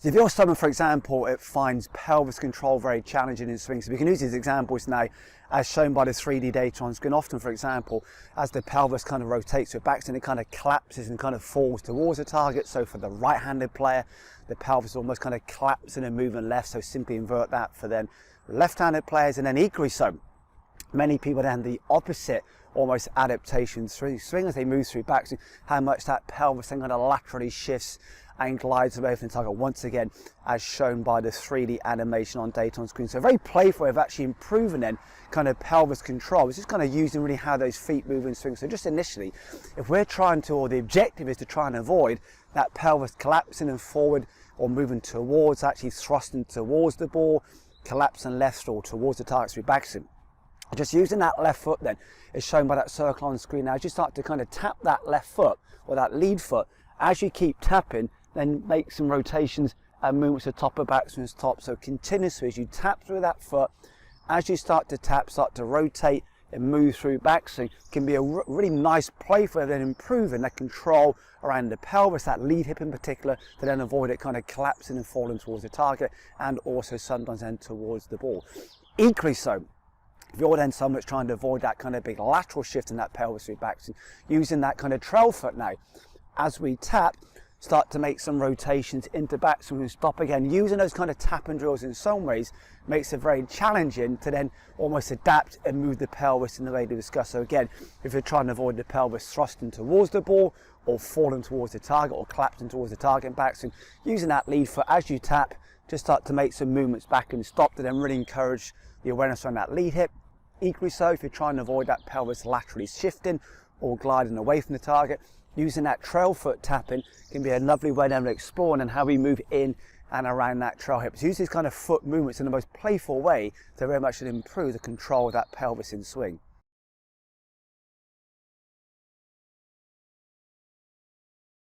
So if you're someone, for example, it finds pelvis control very challenging in swing, so we can use these examples now as shown by the 3D data on screen. Often, for example, as the pelvis kind of rotates to it back and it kind of collapses and kind of falls towards the target. So for the right-handed player, the pelvis almost kind of collapsing and moving left, so simply invert that for then the left-handed players, and then equally so. Many people then the opposite almost adaptation through swing as they move through backswing, how much that pelvis then kind of laterally shifts and glides away from the target, once again as shown by the 3D animation on data on screen. So a very playful way of actually improving then kind of pelvis control. It's just kind of using really how those feet move in swing. So just initially, if we're trying to, or the objective is to try and avoid that pelvis collapsing and forward or moving towards, actually thrusting towards the ball, collapsing left or towards the target through backswing. Just using that left foot then is shown by that circle on screen. Now as you start to kind of tap that left foot or that lead foot, as you keep tapping, then make some rotations and movements to top of backswing's top. So continuously as you tap through that foot, as you start to tap, start to rotate and move through backswing, can be a really nice play for then improving that control around the pelvis, that lead hip in particular, to then avoid it kind of collapsing and falling towards the target, and also sometimes then towards the ball. Equally so, if you're then someone that's trying to avoid that kind of big lateral shift in that pelvis through backswing, using that kind of trail foot now, as we tap, start to make some rotations into backswing and stop again. Using those kind of tapping drills in some ways makes it very challenging to then almost adapt and move the pelvis in the way to discuss. So again, if you're trying to avoid the pelvis thrusting towards the ball or falling towards the target or collapsing towards the target in backswing, using that lead foot as you tap, just start to make some movements back and stop to then really encourage the awareness on that lead hip. Equally so, if you're trying to avoid that pelvis laterally shifting or gliding away from the target, using that trail foot tapping can be a lovely way then of exploring and how we move in and around that trail hip. So use these kind of foot movements in the most playful way to very much improve the control of that pelvis in swing.